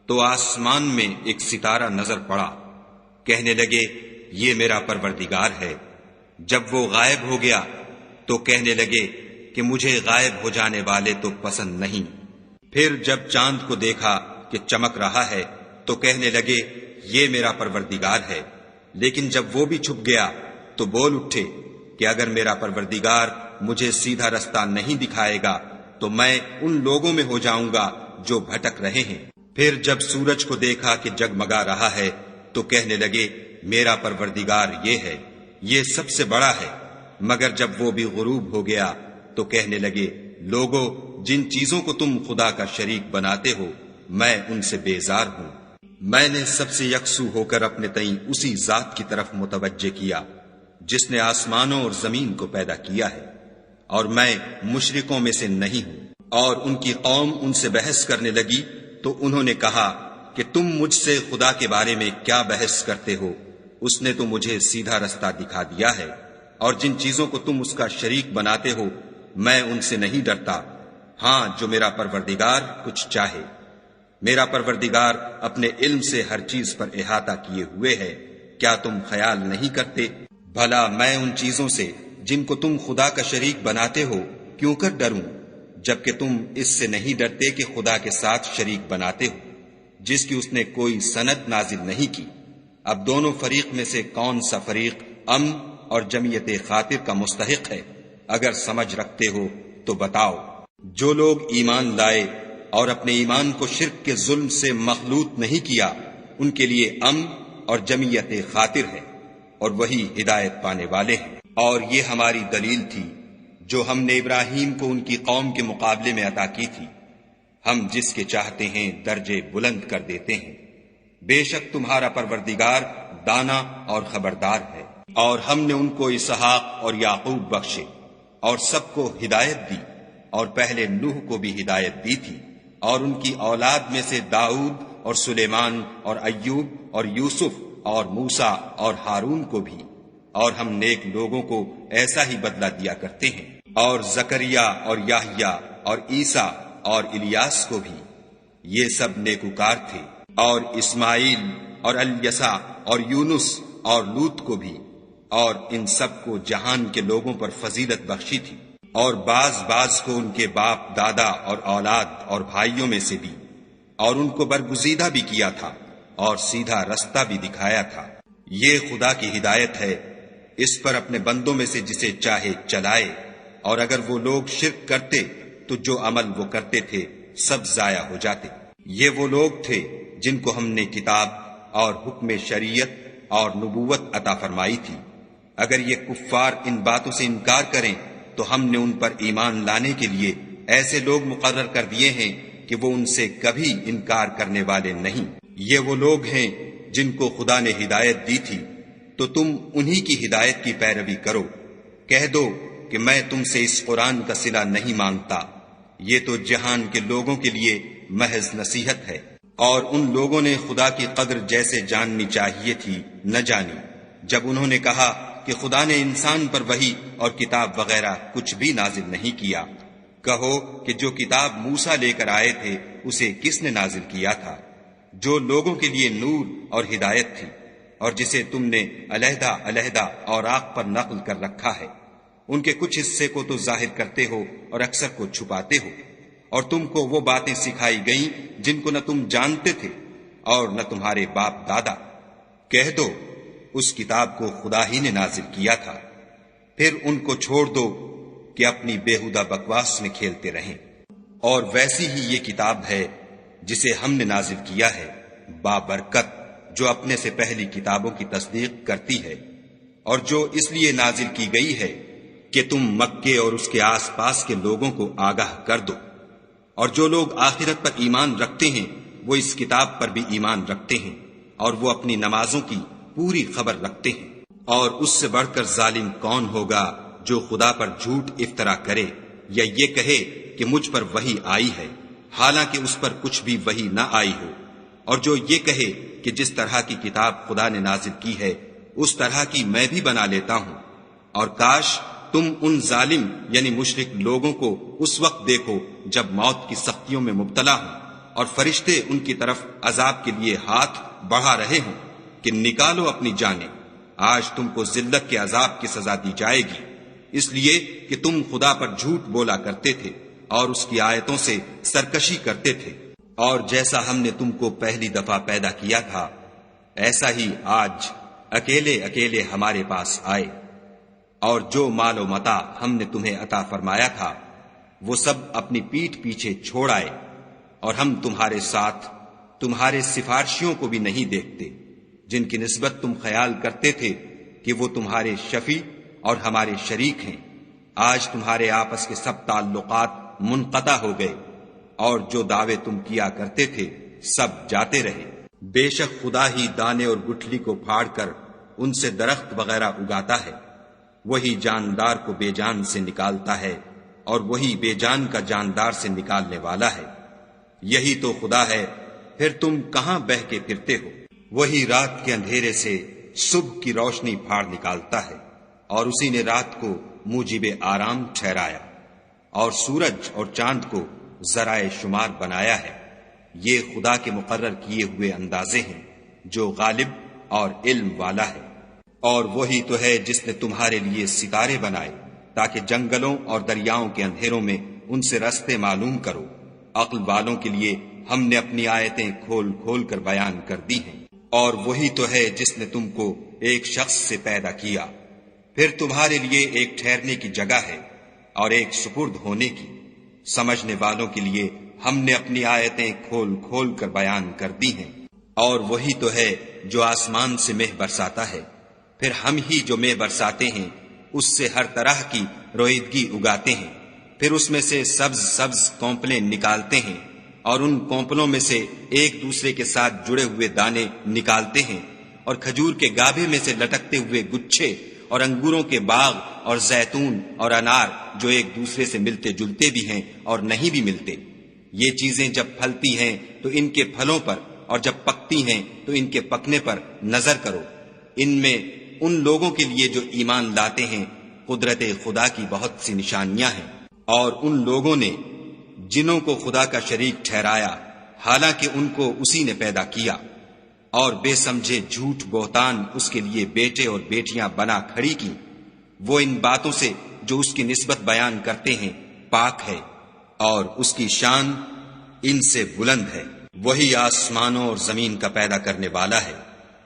Speaker 1: تو آسمان میں ایک ستارہ نظر پڑا، کہنے لگے یہ میرا پروردگار ہے۔ جب وہ غائب ہو گیا تو کہنے لگے کہ مجھے غائب ہو جانے والے تو پسند نہیں۔ پھر جب چاند کو دیکھا کہ چمک رہا ہے تو کہنے لگے یہ میرا پروردگار ہے۔ لیکن جب وہ بھی چھپ گیا تو بول اٹھے کہ اگر میرا پروردگار مجھے سیدھا رستہ نہیں دکھائے گا تو میں ان لوگوں میں ہو جاؤں گا جو بھٹک رہے ہیں۔ پھر جب سورج کو دیکھا کہ جگمگا رہا ہے تو کہنے لگے میرا پروردگار یہ ہے، یہ سب سے بڑا ہے۔ مگر جب وہ بھی غروب ہو گیا تو کہنے لگے لوگو جن چیزوں کو تم خدا کا شریک بناتے ہو میں ان سے بیزار ہوں۔ میں نے سب سے یکسو ہو کر اپنے تئیں اسی ذات کی طرف متوجہ کیا جس نے آسمانوں اور زمین کو پیدا کیا ہے، اور میں مشرکوں میں سے نہیں ہوں۔ اور ان کی قوم ان سے بحث کرنے لگی تو انہوں نے کہا کہ تم مجھ سے خدا کے بارے میں کیا بحث کرتے ہو؟ اس نے تو مجھے سیدھا رستہ دکھا دیا ہے، اور جن چیزوں کو تم اس کا شریک بناتے ہو میں ان سے نہیں ڈرتا، ہاں جو میرا پروردگار کچھ چاہے۔ میرا پروردگار اپنے علم سے ہر چیز پر احاطہ کیے ہوئے ہے، کیا تم خیال نہیں کرتے؟ بھلا میں ان چیزوں سے جن کو تم خدا کا شریک بناتے ہو کیوں کر ڈروں، جبکہ تم اس سے نہیں ڈرتے کہ خدا کے ساتھ شریک بناتے ہو جس کی اس نے کوئی سند نازل نہیں کی۔ اب دونوں فریق میں سے کون سا فریق امن اور جمعیت خاطر کا مستحق ہے؟ اگر سمجھ رکھتے ہو تو بتاؤ۔ جو لوگ ایمان لائے اور اپنے ایمان کو شرک کے ظلم سے مخلوط نہیں کیا ان کے لیے امن اور جمعیت خاطر ہے، اور وہی ہدایت پانے والے ہیں۔ اور یہ ہماری دلیل تھی جو ہم نے ابراہیم کو ان کی قوم کے مقابلے میں عطا کی تھی، ہم جس کے چاہتے ہیں درجے بلند کر دیتے ہیں۔ بے شک تمہارا پروردگار دانا اور خبردار ہے۔ اور ہم نے ان کو اسحاق اور یعقوب بخشے اور سب کو ہدایت دی، اور پہلے نوح کو بھی ہدایت دی تھی، اور ان کی اولاد میں سے داؤد اور سلیمان اور ایوب اور یوسف اور موسیٰ اور ہارون کو بھی، اور ہم نیک لوگوں کو ایسا ہی بدلہ دیا کرتے ہیں، اور زکریا اور یحییٰ اور عیسیٰ اور الیاس کو بھی، یہ سب نیکوکار تھے، اور اسماعیل اور الیسع اور یونس اور لوط کو بھی، اور ان سب کو جہان کے لوگوں پر فضیلت بخشی تھی، اور بعض کو ان کے باپ دادا اور اولاد اور بھائیوں میں سے بھی، اور ان کو برگزیدہ بھی کیا تھا اور سیدھا رستہ بھی دکھایا تھا۔ یہ خدا کی ہدایت ہے، اس پر اپنے بندوں میں سے جسے چاہے چلائے، اور اگر وہ لوگ شرک کرتے تو جو عمل وہ کرتے تھے سب ضائع ہو جاتے۔ یہ وہ لوگ تھے جن کو ہم نے کتاب اور حکم شریعت اور نبوت عطا فرمائی تھی۔ اگر یہ کفار ان باتوں سے انکار کریں تو ہم نے ان پر ایمان لانے کے لیے ایسے لوگ مقرر کر دیے ہیں کہ وہ ان سے کبھی انکار کرنے والے نہیں۔ یہ وہ لوگ ہیں جن کو خدا نے ہدایت دی تھی، تو تم انہی کی ہدایت کی پیروی کرو۔ کہہ دو کہ میں تم سے اس قرآن کا صلہ نہیں مانگتا، یہ تو جہان کے لوگوں کے لیے محض نصیحت ہے۔ اور ان لوگوں نے خدا کی قدر جیسے جاننی چاہیے تھی نہ جانی، جب انہوں نے کہا کہ خدا نے انسان پر وحی اور کتاب وغیرہ کچھ بھی نازل نہیں کیا۔ کہو کہ جو کتاب موسیٰ لے کر آئے تھے اسے کس نے نازل کیا تھا، جو لوگوں کے لیے نور اور ہدایت تھی، اور جسے تم نے علیحدہ علیحدہ اوراق پر نقل کر رکھا ہے۔ ان کے کچھ حصے کو تو ظاہر کرتے ہو اور اکثر کو چھپاتے ہو، اور تم کو وہ باتیں سکھائی گئیں جن کو نہ تم جانتے تھے اور نہ تمہارے باپ دادا۔ کہہ دو اس کتاب کو خدا ہی نے نازل کیا تھا، پھر ان کو چھوڑ دو کہ اپنی بیہودہ بکواس میں کھیلتے رہیں۔ اور ویسی ہی یہ کتاب ہے جسے ہم نے نازل کیا ہے، بابرکت، جو اپنے سے پہلی کتابوں کی تصدیق کرتی ہے، اور جو اس لیے نازل کی گئی ہے کہ تم مکے اور اس کے آس پاس کے لوگوں کو آگاہ کر دو، اور جو لوگ آخرت پر ایمان رکھتے ہیں وہ اس کتاب پر بھی ایمان رکھتے ہیں، اور وہ اپنی نمازوں کی پوری خبر رکھتے ہیں۔ اور اس سے بڑھ کر ظالم کون ہوگا جو خدا پر جھوٹ افطرا کرے یا یہ کہے کہ مجھ پر وحی آئی ہے، حالانکہ اس پر کچھ بھی وحی نہ آئی ہو، اور جو یہ کہے کہ جس طرح کی کتاب خدا نے نازل کی ہے اس طرح کی میں بھی بنا لیتا ہوں۔ اور کاش تم ان ظالم یعنی مشرک لوگوں کو اس وقت دیکھو جب موت کی سختیوں میں مبتلا ہوں، اور فرشتے ان کی طرف عذاب کے لیے ہاتھ بڑھا رہے ہوں کہ نکالو اپنی جانیں، آج تم کو ذلت کے عذاب کی سزا دی جائے گی، اس لیے کہ تم خدا پر جھوٹ بولا کرتے تھے اور اس کی آیتوں سے سرکشی کرتے تھے۔ اور جیسا ہم نے تم کو پہلی دفعہ پیدا کیا تھا ایسا ہی آج اکیلے اکیلے ہمارے پاس آئے، اور جو مال و متاع ہم نے تمہیں عطا فرمایا تھا وہ سب اپنی پیٹھ پیچھے چھوڑ آئے، اور ہم تمہارے ساتھ تمہارے سفارشیوں کو بھی نہیں دیکھتے جن کی نسبت تم خیال کرتے تھے کہ وہ تمہارے شفیع اور ہمارے شریک ہیں۔ آج تمہارے آپس کے سب تعلقات منقطع ہو گئے، اور جو دعوے تم کیا کرتے تھے سب جاتے رہے۔ بے شک خدا ہی دانے اور گٹھلی کو پھاڑ کر ان سے درخت وغیرہ اگاتا ہے، وہی جاندار کو بے جان سے نکالتا ہے، اور وہی بے جان کا جاندار سے نکالنے والا ہے۔ یہی تو خدا ہے، پھر تم کہاں بہہ کے پھرتے ہو؟ وہی رات کے اندھیرے سے صبح کی روشنی پھاڑ نکالتا ہے، اور اسی نے رات کو موجب آرام ٹھہرایا، اور سورج اور چاند کو ذرائع شمار بنایا ہے۔ یہ خدا کے مقرر کیے ہوئے اندازے ہیں جو غالب اور علم والا ہے۔ اور وہی تو ہے جس نے تمہارے لیے ستارے بنائے تاکہ جنگلوں اور دریاؤں کے اندھیروں میں ان سے رستے معلوم کرو۔ عقل والوں کے لیے ہم نے اپنی آیتیں کھول کھول کر بیان کر دی ہیں۔ اور وہی تو ہے جس نے تم کو ایک شخص سے پیدا کیا، پھر تمہارے لیے ایک ٹھہرنے کی جگہ ہے اور ایک سپرد ہونے کی۔ سمجھنے والوں کے لیے ہم نے اپنی آیتیں کھول کھول کر بیان کر دی ہیں۔ اور وہی تو ہے جو آسمان سے مہ برساتا ہے، پھر ہم ہی جو مہ برساتے ہیں اس سے ہر طرح کی رویدگی اگاتے ہیں، پھر اس میں سے سبز سبز کونپلیں نکالتے ہیں، اور ان کونپلوں میں سے ایک دوسرے کے ساتھ جڑے ہوئے دانے نکالتے ہیں،
Speaker 2: اور کھجور کے گابھے میں سے لٹکتے ہوئے گچھے اور انگوروں کے باغ اور زیتون اور انار جو ایک دوسرے سے ملتے جلتے بھی ہیں اور نہیں بھی ملتے. یہ چیزیں جب پھلتی ہیں تو ان کے پھلوں پر اور جب پکتی ہیں تو ان کے پکنے پر نظر کرو. ان میں ان لوگوں کے لیے جو ایمان لاتے ہیں قدرت خدا کی بہت سی نشانیاں ہیں. اور ان لوگوں نے جنوں کو خدا کا شریک ٹھہرایا حالانکہ ان کو اسی نے پیدا کیا، اور بے سمجھے جھوٹ بہتان اس کے لیے بیٹے اور بیٹیاں بنا کھڑی کی. وہ ان باتوں سے جو اس کی نسبت بیان کرتے ہیں پاک ہے، اور اس کی شان ان سے بلند ہے. وہی آسمانوں اور زمین کا پیدا کرنے والا ہے.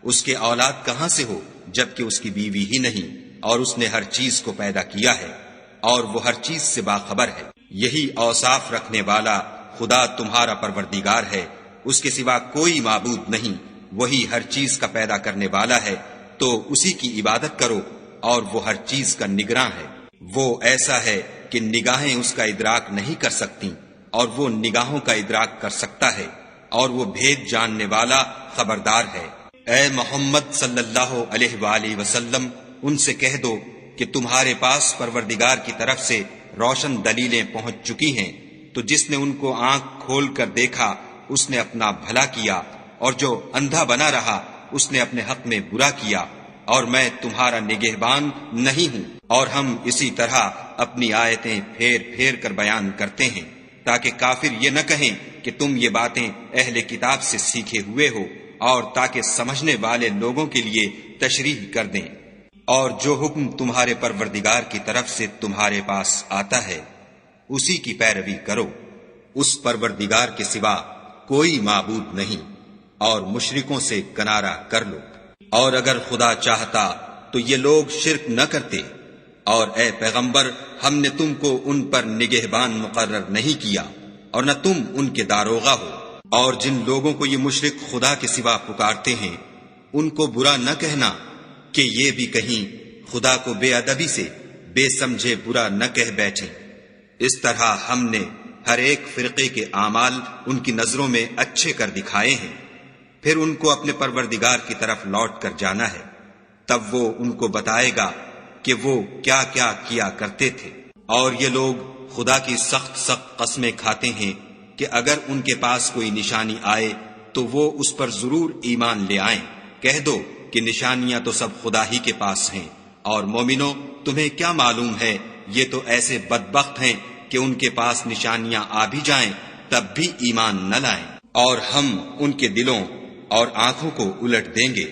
Speaker 2: اس کے اولاد کہاں سے ہو جبکہ اس کی بیوی ہی نہیں، اور اس نے ہر چیز کو پیدا کیا ہے، اور وہ ہر چیز سے باخبر ہے. یہی اوصاف رکھنے والا خدا تمہارا پروردگار ہے، اس کے سوا کوئی معبود نہیں. وہی ہر چیز کا پیدا کرنے والا ہے، تو اسی کی عبادت کرو، اور وہ ہر چیز کا نگراں ہے. وہ ایسا ہے کہ نگاہیں اس کا ادراک نہیں کر سکتی، اور وہ نگاہوں کا ادراک کر سکتا ہے، اور وہ بھید جاننے والا خبردار ہے. اے محمد صلی اللہ علیہ وآلہ وسلم، ان سے کہہ دو کہ تمہارے پاس پروردگار کی طرف سے روشن دلیلیں پہنچ چکی ہیں، تو جس نے ان کو آنکھ کھول کر دیکھا اس نے اپنا بھلا کیا، اور جو اندھا بنا رہا اس نے اپنے حق میں برا کیا. اور میں تمہارا نگہبان نہیں ہوں. اور ہم اسی طرح اپنی آیتیں پھیر پھیر کر بیان کرتے ہیں تاکہ کافر یہ نہ کہیں کہ تم یہ باتیں اہل کتاب سے سیکھے ہوئے ہو، اور تاکہ سمجھنے والے لوگوں کے لیے تشریح کر دیں. اور جو حکم تمہارے پروردگار کی طرف سے تمہارے پاس آتا ہے اسی کی پیروی کرو. اس پروردگار کے سوا کوئی معبود نہیں، اور مشرکوں سے کنارہ کر لو. اور اگر خدا چاہتا تو یہ لوگ شرک نہ کرتے. اور اے پیغمبر، ہم نے تم کو ان پر نگہبان مقرر نہیں کیا، اور نہ تم ان کے داروغہ ہو. اور جن لوگوں کو یہ مشرک خدا کے سوا پکارتے ہیں ان کو برا نہ کہنا کہ یہ بھی کہیں خدا کو بے ادبی سے بے سمجھے برا نہ کہہ بیٹھیں. اس طرح ہم نے ہر ایک فرقے کے اعمال ان کی نظروں میں اچھے کر دکھائے ہیں، پھر ان کو اپنے پروردگار کی طرف لوٹ کر جانا ہے. تب وہ ان کو بتائے گا کہ وہ کیا کیا کیا کرتے تھے. اور یہ لوگ خدا کی سخت سخت قسمیں کھاتے ہیں کہ اگر ان کے پاس کوئی نشانی آئے تو وہ اس پر ضرور ایمان لے آئیں. کہہ دو کہ نشانیاں تو سب خدا ہی کے پاس ہیں، اور مومنو تمہیں کیا معلوم ہے یہ تو ایسے بدبخت ہیں کہ ان کے پاس نشانیاں آ بھی جائیں تب بھی ایمان نہ لائیں. اور ہم ان کے دلوں اور آنکھوں کو الٹ دیں گے.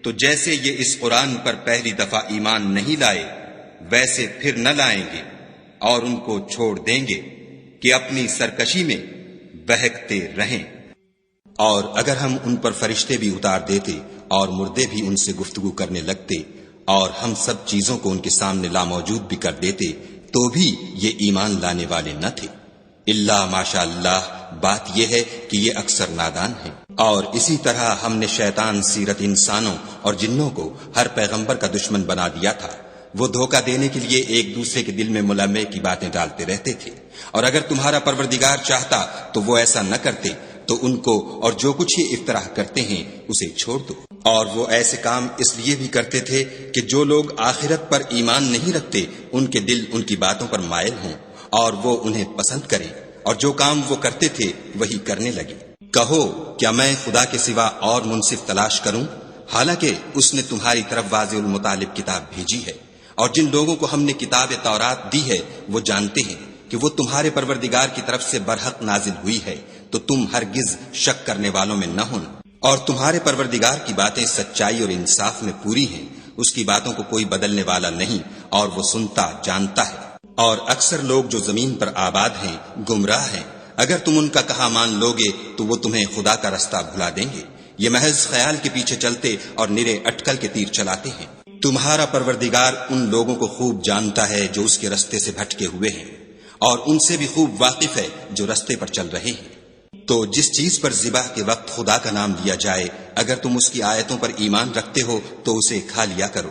Speaker 2: تو جیسے یہ اس قرآن پر پہلی دفعہ ایمان نہیں لائے ویسے پھر نہ لائیں گے، اور ان کو چھوڑ دیں گے کہ اپنی سرکشی میں بہکتے رہیں. اور اگر ہم ان پر فرشتے بھی اتار دیتے اور مردے بھی ان سے گفتگو کرنے لگتے اور ہم سب چیزوں کو ان کے سامنے لاموجود بھی کر دیتے تو بھی یہ ایمان لانے والے نہ تھے. اللہ ماشاء اللہ، بات یہ ہے کہ یہ اکثر نادان ہیں. اور اسی طرح ہم نے شیطان سیرت انسانوں اور جنوں کو ہر پیغمبر کا دشمن بنا دیا تھا. وہ دھوکہ دینے کے لیے ایک دوسرے کے دل میں ملمے کی باتیں ڈالتے رہتے تھے. اور اگر تمہارا پروردگار چاہتا تو وہ ایسا نہ کرتے، تو ان کو اور جو کچھ یہ افطراح کرتے ہیں اسے چھوڑ دو. اور وہ ایسے کام اس لیے بھی کرتے تھے کہ جو لوگ آخرت پر ایمان نہیں رکھتے ان کے دل ان کی باتوں پر مائل ہوں اور وہ انہیں پسند کریں، اور جو کام وہ کرتے تھے وہی کرنے لگے. کہو کیا میں خدا کے سوا اور منصف تلاش کروں، حالانکہ اس نے تمہاری طرف واضح المطالب کتاب بھیجی ہے. اور جن لوگوں کو ہم نے کتاب تورات دی ہے وہ جانتے ہیں کہ وہ تمہارے پروردگار کی طرف سے برحق نازل ہوئی ہے، تو تم ہرگز شک کرنے والوں میں نہ ہونا. اور تمہارے پروردگار کی باتیں سچائی اور انصاف میں پوری ہیں، اس کی باتوں کو کوئی بدلنے والا نہیں، اور وہ سنتا جانتا ہے. اور اکثر لوگ جو زمین پر آباد ہیں گمراہ ہیں. اگر تم ان کا کہا مان لوگے تو وہ تمہیں خدا کا رستہ بھلا دیں گے. یہ محض خیال کے پیچھے چلتے اور نرے اٹکل کے تیر چلاتے ہیں. تمہارا پروردگار ان لوگوں کو خوب جانتا ہے جو اس کے رستے سے بھٹکے ہوئے ہیں، اور ان سے بھی خوب واقف ہے جو رستے پر چل رہے ہیں. تو جس چیز پر ذبح کے وقت خدا کا نام لیا جائے اگر تم اس کی آیتوں پر ایمان رکھتے ہو تو اسے کھا لیا کرو.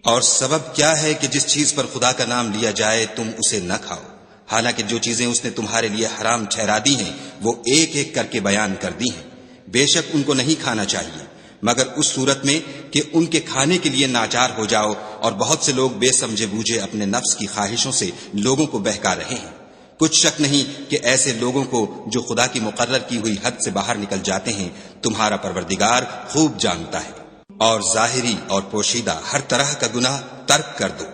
Speaker 2: اور سبب کیا ہے کہ جس چیز پر خدا کا نام لیا جائے تم اسے نہ کھاؤ، حالانکہ جو چیزیں اس نے تمہارے لیے حرام ٹھہرا دی ہیں وہ ایک ایک کر کے بیان کر دی ہیں. بے شک ان کو نہیں کھانا چاہیے
Speaker 1: مگر اس صورت میں کہ ان کے کھانے کے لیے ناچار ہو جاؤ، اور بہت سے لوگ بے سمجھے بوجھے اپنے نفس کی خواہشوں سے لوگوں کو بہکا رہے ہیں۔ کچھ شک نہیں کہ ایسے لوگوں کو جو خدا کی مقرر کی ہوئی حد سے باہر نکل جاتے ہیں تمہارا پروردگار خوب جانتا ہے۔ اور ظاہری اور پوشیدہ ہر طرح کا گناہ ترک کر دو۔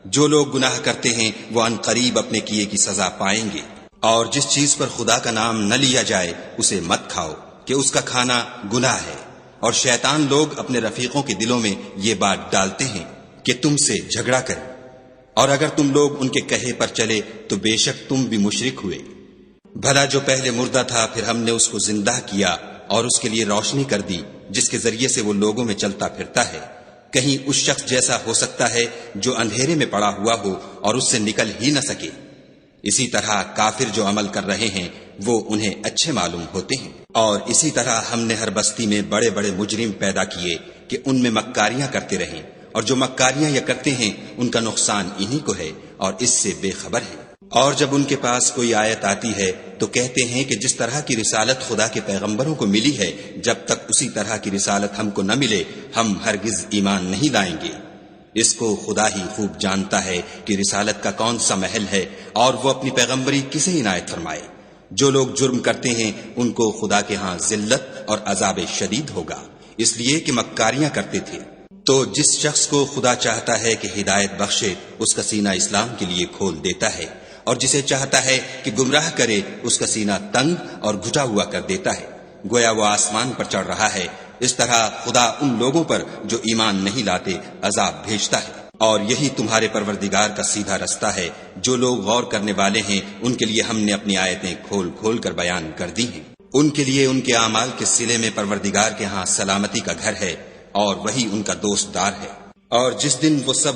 Speaker 1: جو لوگ گناہ کرتے ہیں وہ ان قریب اپنے کیے کی سزا پائیں گے۔ اور جس چیز پر خدا کا نام نہ لیا جائے اسے مت کھاؤ کہ اس کا کھانا گناہ ہے، اور شیطان لوگ اپنے رفیقوں کے دلوں میں یہ بات ڈالتے ہیں کہ تم سے جھگڑا کریں، اور اگر تم لوگ ان کے کہے پر چلے تو بے شک تم بھی مشرک ہوئے۔ بھلا جو پہلے مردہ تھا پھر ہم نے اس کو زندہ کیا اور اس کے لیے روشنی کر دی جس کے ذریعے سے وہ لوگوں میں چلتا پھرتا ہے، کہیں اس شخص جیسا ہو سکتا ہے جو اندھیرے میں پڑا ہوا ہو اور اس سے نکل ہی نہ سکے۔ اسی طرح کافر جو عمل کر رہے ہیں وہ انہیں اچھے معلوم ہوتے ہیں۔ اور اسی طرح ہم نے ہر بستی میں بڑے بڑے مجرم پیدا کیے کہ ان میں مکاریاں کرتے رہیں، اور جو مکاریاں یہ کرتے ہیں ان کا نقصان انہی کو ہے اور اس سے بے خبر ہے۔ اور جب ان کے پاس کوئی آیت آتی ہے تو کہتے ہیں کہ جس طرح کی رسالت خدا کے پیغمبروں کو ملی ہے جب تک اسی طرح کی رسالت ہم کو نہ ملے ہم ہرگز ایمان نہیں لائیں گے۔ اس کو خدا ہی خوب جانتا ہے کہ رسالت کا کون سا محل ہے اور وہ اپنی پیغمبری کسے عنایت فرمائے۔ جو لوگ جرم کرتے ہیں ان کو خدا کے ہاں ذلت اور عذاب شدید ہوگا، اس لیے کہ مکاریاں کرتے تھے۔ تو جس شخص کو خدا چاہتا ہے کہ ہدایت بخشے اس کا سینہ اسلام کے لیے کھول دیتا ہے، اور جسے چاہتا ہے کہ گمراہ کرے اس کا سینہ تنگ اور گھٹا ہوا کر دیتا ہے، گویا وہ آسمان پر چڑھ رہا ہے۔ اس طرح خدا ان لوگوں پر جو ایمان نہیں لاتے عذاب بھیجتا ہے۔ اور یہی تمہارے پروردگار کا سیدھا رستہ ہے۔ جو لوگ غور کرنے والے ہیں ان کے لیے ہم نے اپنی آیتیں کھول کھول کر بیان کر دی ہیں۔ ان کے لیے ان کے اعمال کے صلے میں پروردگار کے ہاں سلامتی کا گھر ہے، اور وہی ان کا دوست دار ہے۔ اور جس دن وہ سب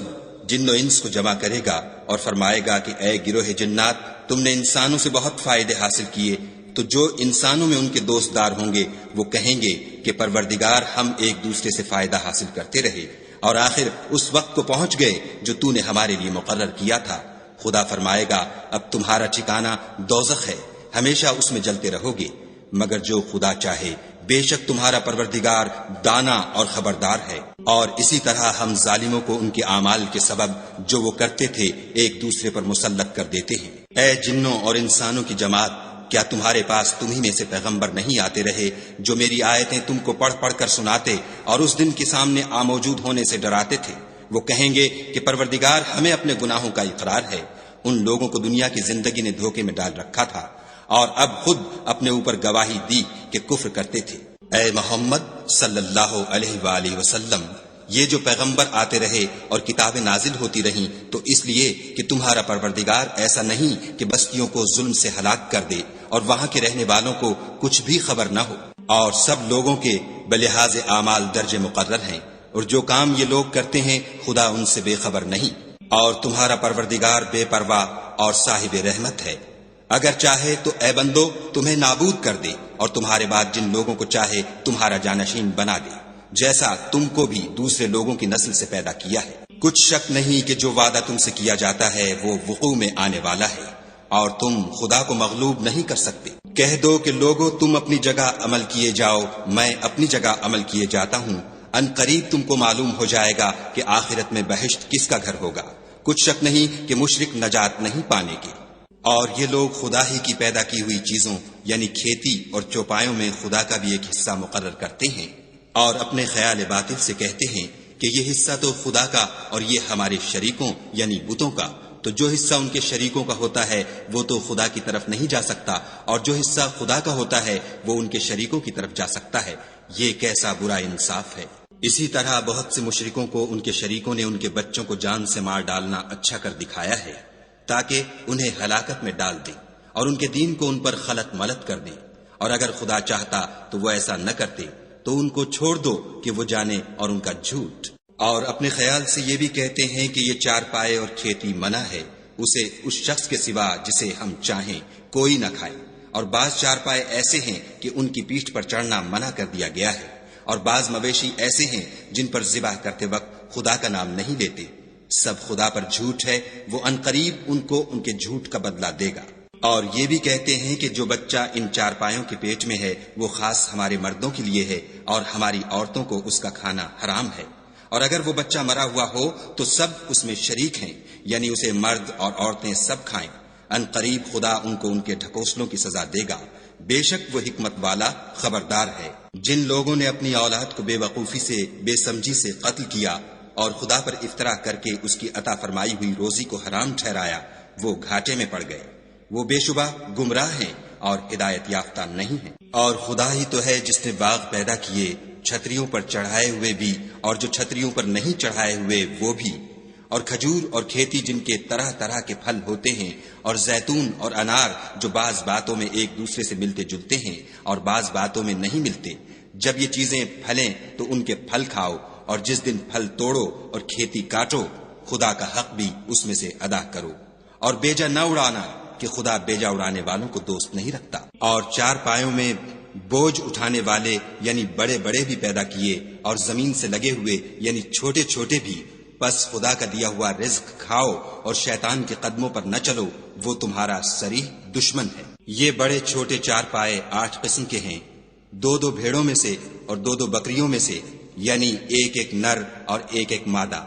Speaker 1: جن و انس کو جمع کرے گا اور فرمائے گا کہ اے گروہ جنات، تم نے انسانوں سے بہت فائدے حاصل کیے، تو جو انسانوں میں ان کے دوست دار ہوں گے وہ کہیں گے کہ پروردگار ہم ایک دوسرے سے فائدہ حاصل کرتے رہے، اور آخر اس وقت کو پہنچ گئے جو تو نے ہمارے لیے مقرر کیا تھا۔ خدا فرمائے گا اب تمہارا ٹھکانہ دوزخ ہے، ہمیشہ اس میں جلتے رہو گے، مگر جو خدا چاہے بے شک تمہارا پروردگار دانا اور خبردار ہے۔ اور اسی طرح ہم ظالموں کو ان کے اعمال کے سبب جو وہ کرتے تھے ایک دوسرے پر مسلط کر دیتے ہیں۔ اے جنوں اور انسانوں کی جماعت، کیا تمہارے پاس تمہیں میں سے پیغمبر نہیں آتے رہے جو میری آیتیں تم کو پڑھ پڑھ کر سناتے اور اس دن کے سامنے موجود ہونے سے ڈراتے تھے؟ وہ کہیں گے کہ پروردگار ہمیں اپنے گناہوں کا اقرار ہے، ان لوگوں کو دنیا کی زندگی نے دھوکے میں ڈال رکھا تھا اور اب خود اپنے اوپر گواہی دی کہ کفر کرتے تھے۔ اے محمد صلی اللہ علیہ وآلہ وسلم، یہ جو پیغمبر آتے رہے اور کتابیں نازل ہوتی رہیں تو اس لیے کہ تمہارا پروردگار ایسا نہیں کہ بستیوں کو ظلم سے ہلاک کر دے اور وہاں کے رہنے والوں کو کچھ بھی خبر نہ ہو، اور سب لوگوں کے بلحاظ اعمال درجے مقرر ہیں، اور جو کام یہ لوگ کرتے ہیں خدا ان سے بے خبر نہیں۔ اور تمہارا پروردگار بے پرواہ اور صاحب رحمت ہے، اگر چاہے تو اے بندو تمہیں نابود کر دے اور تمہارے بعد جن لوگوں کو چاہے تمہارا جانشین بنا دے، جیسا تم کو بھی دوسرے لوگوں کی نسل سے پیدا کیا ہے۔ کچھ شک نہیں کہ جو وعدہ تم سے کیا جاتا ہے وہ وقوع میں آنے والا ہے، اور تم خدا کو مغلوب نہیں کر سکتے۔ کہہ دو کہ لوگو تم اپنی جگہ عمل کیے جاؤ، میں اپنی جگہ عمل کیے جاتا ہوں، ان قریب تم کو معلوم ہو جائے گا کہ آخرت میں بہشت کس کا گھر ہوگا۔ کچھ شک نہیں کہ مشرک نجات نہیں پانے گے۔ اور یہ لوگ خدا ہی کی پیدا کی ہوئی چیزوں یعنی کھیتی اور چوپایوں میں خدا کا بھی ایک حصہ مقرر کرتے ہیں، اور اپنے خیال باطل سے کہتے ہیں کہ یہ حصہ تو خدا کا اور یہ ہمارے شریکوں یعنی بتوں کا، تو جو حصہ ان کے شریکوں کا ہوتا ہے وہ تو خدا کی طرف نہیں جا سکتا، اور جو حصہ خدا کا ہوتا ہے وہ ان کے شریکوں کی طرف جا سکتا ہے۔ یہ کیسا برا انصاف ہے۔ اسی طرح بہت سے مشرکوں کو ان کے شریکوں نے ان کے بچوں کو جان سے مار ڈالنا اچھا کر دکھایا ہے تاکہ انہیں ہلاکت میں ڈال دیں اور ان کے دین کو ان پر خلط ملط کر دیں، اور اگر خدا چاہتا تو وہ ایسا نہ کرتے، تو ان کو چھوڑ دو کہ وہ جانے اور ان کا جھوٹ۔ اور اپنے خیال سے یہ بھی کہتے ہیں کہ یہ چار پائے اور کھیتی منع ہے، اسے اس شخص کے سوا جسے ہم چاہیں کوئی نہ کھائے، اور بعض چار پائے ایسے ہیں کہ ان کی پیٹھ پر چڑھنا منع کر دیا گیا ہے، اور بعض مویشی ایسے ہیں جن پر ذبح کرتے وقت خدا کا نام نہیں لیتے۔ سب خدا پر جھوٹ ہے، وہ عنقریب ان کو ان کے جھوٹ کا بدلہ دے گا۔ اور یہ بھی کہتے ہیں کہ جو بچہ ان چار پایوں کے پیٹ میں ہے وہ خاص ہمارے مردوں کے لیے ہے، اور ہماری عورتوں کو اس کا کھانا حرام ہے، اور اگر وہ بچہ مرا ہوا ہو تو سب اس میں شریک ہیں، یعنی اسے مرد اور عورتیں سب کھائیں۔ ان قریب خدا ان کو ان کے ڈھکوسلوں کی سزا دے گا، بے شک وہ حکمت والا خبردار ہے۔ جن لوگوں نے اپنی اولاد کو بے وقوفی سے، بے سمجھی سے قتل کیا اور خدا پر افطرا کر کے اس کی عطا فرمائی ہوئی روزی کو حرام ٹھہرایا، وہ گھاٹے میں پڑ گئے، وہ بے شبہ گمراہ ہیں اور ہدایت یافتہ نہیں ہیں۔ اور خدا ہی تو ہے جس نے باغ پیدا کیے، چھتریوں پر چڑھائے ہوئے بھی اور جو چھتریوں پر نہیں چڑھائے ہوئے وہ بھی، اور کھجور اور کھیتی جن کے طرح طرح کے پھل ہوتے ہیں، اور زیتون اور انار جو بعض باتوں میں ایک دوسرے سے ملتے جلتے ہیں اور بعض باتوں میں نہیں ملتے۔ جب یہ چیزیں پھلیں تو ان کے پھل کھاؤ، اور جس دن پھل توڑو اور کھیتی کاٹو، خدا کا حق بھی اس میں سے ادا کرو، اور بیجا نہ اڑانا کہ خدا بیجا اڑانے والوں کو دوست نہیں رکھتا۔ اور چار پایوں میں بوجھ اٹھانے والے یعنی بڑے بڑے بھی پیدا کیے، اور زمین سے لگے ہوئے یعنی چھوٹے چھوٹے بھی، بس خدا کا دیا ہوا رزق کھاؤ اور شیطان کے قدموں پر نہ چلو، وہ تمہارا صریح دشمن ہے۔ یہ بڑے چھوٹے چار پائے 8 قسم کے ہیں، 2 بھیڑوں میں سے اور 2 بکریوں میں سے، یعنی ایک نر اور ایک مادہ۔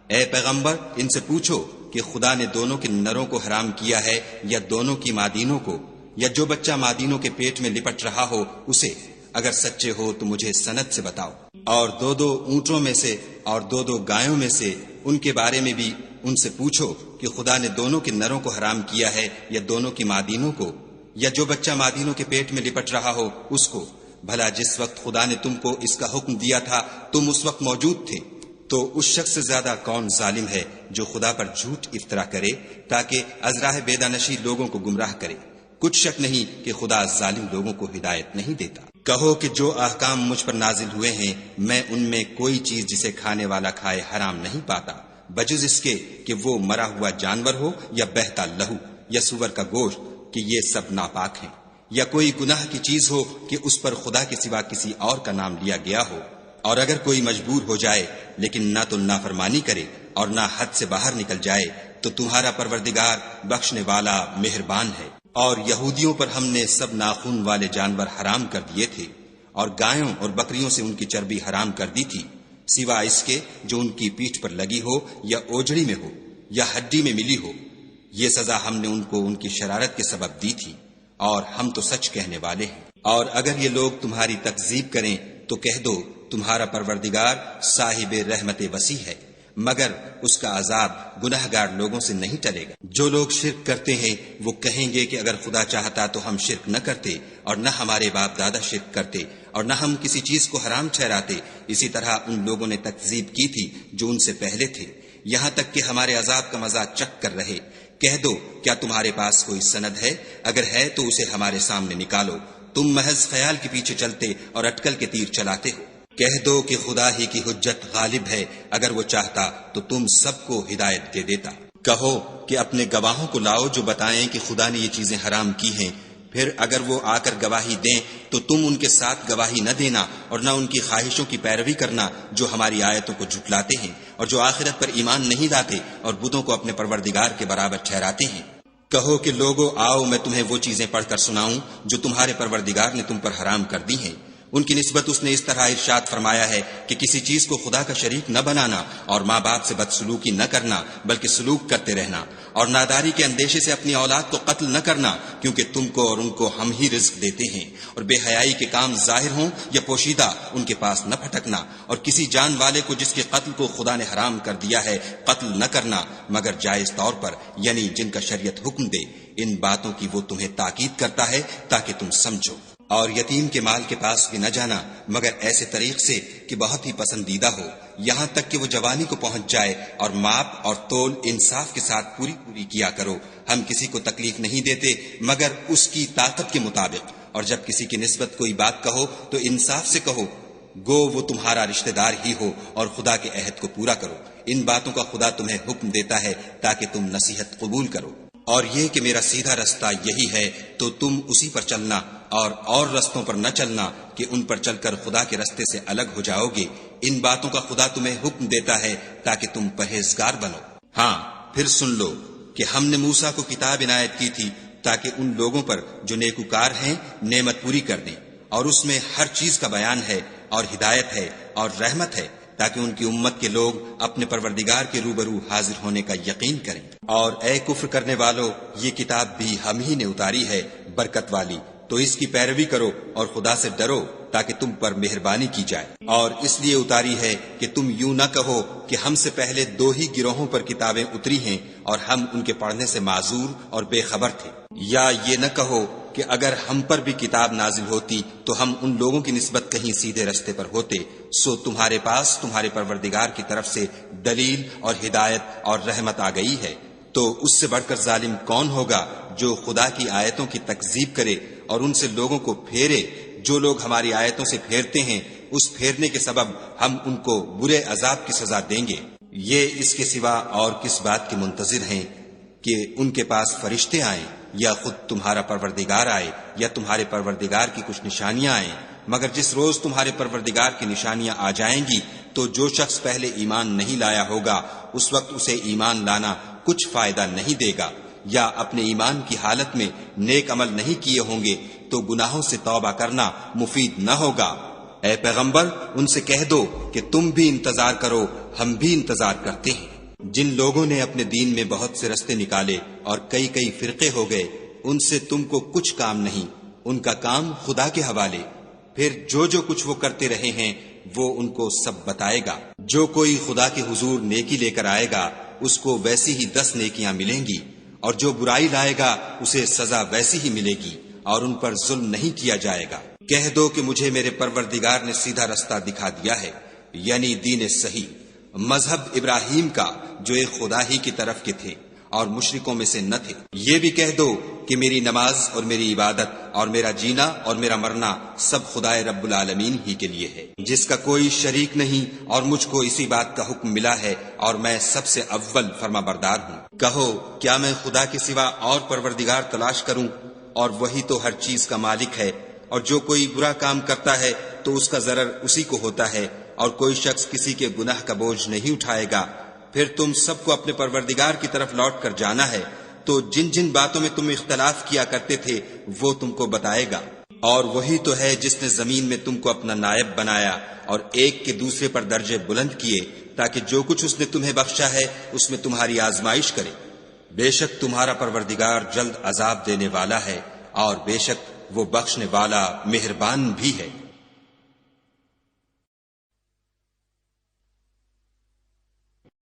Speaker 1: اے پیغمبر ان سے پوچھو کہ خدا نے دونوں کے نروں کو حرام کیا ہے یا دونوں کی مادینوں کو، یا جو بچہ مادینوں کے پیٹ میں لپٹ رہا ہو اسے؟ اگر سچے ہو تو مجھے سند سے بتاؤ۔ اور 2 اونٹوں میں سے اور 2 گایوں میں سے ان کے بارے میں بھی ان سے پوچھو کہ خدا نے دونوں کے نروں کو حرام کیا ہے یا دونوں کی مادینوں کو، یا جو بچہ مادینوں کے پیٹ میں لپٹ رہا ہو اس کو؟ بھلا جس وقت خدا نے تم کو اس کا حکم دیا تھا تم اس وقت موجود تھے؟ تو اس شخص سے زیادہ کون ظالم ہے جو خدا پر جھوٹ افطرا کرے تاکہ از راہ بیدانشی لوگوں کو گمراہ کرے؟ کچھ شک نہیں کہ خدا ظالم لوگوں کو ہدایت نہیں دیتا۔ کہو کہ جو احکام مجھ پر نازل ہوئے ہیں میں ان میں کوئی چیز جسے کھانے والا کھائے حرام نہیں پاتا، بجز اس کے کہ وہ مرا ہوا جانور ہو یا بہتا لہو یا سور کا گوشت، کہ یہ سب ناپاک ہیں، یا کوئی گناہ کی چیز ہو کہ اس پر خدا کے سوا کسی اور کا نام لیا گیا ہو۔ اور اگر کوئی مجبور ہو جائے لیکن نہ تو نافرمانی کرے اور نہ حد سے باہر نکل جائے تو تمہارا پروردگار بخشنے والا مہربان ہے۔ اور یہودیوں پر ہم نے سب ناخون والے جانور حرام کر دیے تھے، اور گایوں اور بکریوں سے ان کی چربی حرام کر دی تھی، سوا اس کے جو ان کی پیٹھ پر لگی ہو یا اوجڑی میں ہو یا ہڈی میں ملی ہو۔ یہ سزا ہم نے ان کو ان کی شرارت کے سبب دی تھی، اور ہم تو سچ کہنے والے ہیں۔ اور اگر یہ لوگ تمہاری تکذیب کریں تو کہہ دو تمہارا پروردگار صاحب رحمت وسیع ہے، مگر اس کا عذاب گناہگار لوگوں سے نہیں ٹلے گا۔ جو لوگ شرک کرتے ہیں وہ کہیں گے کہ اگر خدا چاہتا تو ہم شرک نہ کرتے، اور نہ ہمارے باپ دادا شرک کرتے، اور نہ ہم کسی چیز کو حرام ٹھہراتے۔ اسی طرح ان لوگوں نے تکذیب کی تھی جو ان سے پہلے تھے، یہاں تک کہ ہمارے عذاب کا مزہ چکھ کر رہے۔ کہہ دو کیا تمہارے پاس کوئی سند ہے؟ اگر ہے تو اسے ہمارے سامنے نکالو، تم محض خیال کے پیچھے چلتے اور اٹکل کے تیر چلاتے ہو۔ کہہ دو کہ خدا ہی کی حجت غالب ہے، اگر وہ چاہتا تو تم سب کو ہدایت دے دیتا۔ کہو کہ اپنے گواہوں کو لاؤ جو بتائیں کہ خدا نے یہ چیزیں حرام کی ہیں، پھر اگر وہ آ کر گواہی دیں تو تم ان کے ساتھ گواہی نہ دینا اور نہ ان کی خواہشوں کی پیروی کرنا جو ہماری آیتوں کو جھٹلاتے ہیں اور جو آخرت پر ایمان نہیں لاتے اور بتوں کو اپنے پروردگار کے برابر ٹھہراتے ہیں۔ کہو کہ لوگو آؤ میں تمہیں وہ چیزیں پڑھ کر سناؤں جو تمہارے پروردگار نے تم پر حرام کر دی ہیں۔ ان کی نسبت اس نے اس طرح ارشاد فرمایا ہے کہ کسی چیز کو خدا کا شریک نہ بنانا، اور ماں باپ سے بدسلوکی نہ کرنا بلکہ سلوک کرتے رہنا، اور ناداری کے اندیشے سے اپنی اولاد کو قتل نہ کرنا، کیونکہ تم کو اور ان کو ہم ہی رزق دیتے ہیں، اور بے حیائی کے کام ظاہر ہوں یا پوشیدہ ان کے پاس نہ پھٹکنا، اور کسی جان والے کو جس کے قتل کو خدا نے حرام کر دیا ہے قتل نہ کرنا مگر جائز طور پر، یعنی جن کا شریعت حکم دے۔ ان باتوں کی وہ تمہیں تاکید کرتا ہے تاکہ تم سمجھو۔ اور یتیم کے مال کے پاس بھی نہ جانا مگر ایسے طریق سے کہ بہت ہی پسندیدہ ہو، یہاں تک کہ وہ جوانی کو پہنچ جائے، اور ماپ اور تول انصاف کے ساتھ پوری کیا کرو۔ ہم کسی کو تکلیف نہیں دیتے مگر اس کی طاقت کے مطابق، اور جب کسی کی نسبت کوئی بات کہو تو انصاف سے کہو، گو وہ تمہارا رشتہ دار ہی ہو، اور خدا کے عہد کو پورا کرو۔ ان باتوں کا خدا تمہیں حکم دیتا ہے تاکہ تم نصیحت قبول کرو۔ اور یہ کہ میرا سیدھا رستہ یہی ہے تو تم اسی پر چلنا، اور رستوں پر نہ چلنا کہ ان پر چل کر خدا کے رستے سے الگ ہو جاؤ گے۔ ان باتوں کا خدا تمہیں حکم دیتا ہے تاکہ تم پرہیزگار بنو۔ ہاں پھر سن لو کہ ہم نے موسیٰ کو کتاب عنایت کی تھی تاکہ ان لوگوں پر جو نیکوکار ہیں نعمت پوری کر دیں، اور اس میں ہر چیز کا بیان ہے،
Speaker 2: اور ہدایت ہے اور رحمت ہے، تاکہ ان کی امت کے لوگ اپنے پروردگار کے روبرو حاضر ہونے کا یقین کریں۔ اور اے کفر کرنے والو، یہ کتاب بھی ہم ہی نے اتاری ہے برکت والی، تو اس کی پیروی کرو اور خدا سے ڈرو تاکہ تم پر مہربانی کی جائے۔ اور اس لیے اتاری ہے کہ تم یوں نہ کہو کہ ہم سے پہلے 2 ہی گروہوں پر کتابیں اتری ہیں اور ہم ان کے پڑھنے سے معذور اور بے خبر تھے، یا یہ نہ کہو کہ اگر ہم پر بھی کتاب نازل ہوتی تو ہم ان لوگوں کی نسبت کہیں سیدھے رستے پر ہوتے، سو تمہارے پاس تمہارے پروردگار کی طرف سے دلیل اور ہدایت اور رحمت آ گئی ہے۔ تو اس سے بڑھ کر ظالم کون ہوگا جو خدا کی آیتوں کی تکذیب کرے اور ان سے لوگوں کو پھیرے؟ جو لوگ ہماری آیتوں سے پھیرتے ہیں، اس پھیرنے کے سبب ہم ان کو برے عذاب کی سزا دیں گے۔ یہ اس کے سوا اور کس بات کے منتظر ہیں کہ ان کے پاس فرشتے آئیں یا خود تمہارا پروردگار آئے یا تمہارے پروردگار کی کچھ نشانیاں آئیں، مگر جس روز تمہارے پروردگار کی نشانیاں آ جائیں گی تو جو شخص پہلے ایمان نہیں لایا ہوگا اس وقت اسے ایمان لانا کچھ فائدہ نہیں دے گا، یا اپنے ایمان کی حالت میں نیک عمل نہیں کیے ہوں گے تو گناہوں سے توبہ کرنا مفید نہ ہوگا۔ اے پیغمبر، ان سے کہہ دو کہ تم بھی انتظار کرو، ہم بھی انتظار کرتے ہیں۔ جن لوگوں نے اپنے دین میں بہت سے رستے نکالے اور کئی فرقے ہو گئے، ان سے تم کو کچھ کام نہیں، ان کا کام خدا کے حوالے۔ پھر جو کچھ وہ کرتے رہے ہیں وہ ان کو سب بتائے گا۔ جو کوئی خدا کے حضور نیکی لے کر آئے گا اس کو ویسی ہی 10 نیکیاں ملیں گی، اور جو برائی لائے گا اسے سزا ویسی ہی ملے گی، اور ان پر ظلم نہیں کیا جائے گا۔ کہہ دو کہ مجھے میرے پروردگار نے سیدھا رستہ دکھا دیا ہے، یعنی دین صحیح، مذہب ابراہیم کا جو ایک خدا ہی کی طرف کے تھے اور مشرکوں میں سے نہ تھے۔ یہ بھی کہہ دو کہ میری نماز اور میری عبادت اور میرا جینا اور میرا مرنا سب خدائے رب العالمین ہی کے لیے ہے، جس کا کوئی شریک نہیں، اور مجھ کو اسی بات کا حکم ملا ہے اور میں سب سے اول فرما بردار ہوں۔ کہو کیا میں خدا کے سوا اور پروردگار تلاش کروں؟ اور وہی تو ہر چیز کا مالک ہے، اور جو کوئی برا کام کرتا ہے تو اس کا ضرر اسی کو ہوتا ہے، اور کوئی شخص کسی کے گناہ کا بوجھ نہیں اٹھائے گا۔ پھر تم سب کو اپنے پروردگار کی طرف لوٹ کر جانا ہے، تو جن باتوں میں تم اختلاف کیا کرتے تھے وہ تم کو بتائے گا۔ اور وہی تو ہے جس نے زمین میں تم کو اپنا نائب بنایا اور ایک کے دوسرے پر درجے بلند کیے، تاکہ جو کچھ اس نے تمہیں بخشا ہے اس میں تمہاری آزمائش کرے۔ بے شک تمہارا پروردگار جلد عذاب دینے والا ہے، اور بے شک وہ بخشنے والا مہربان بھی ہے۔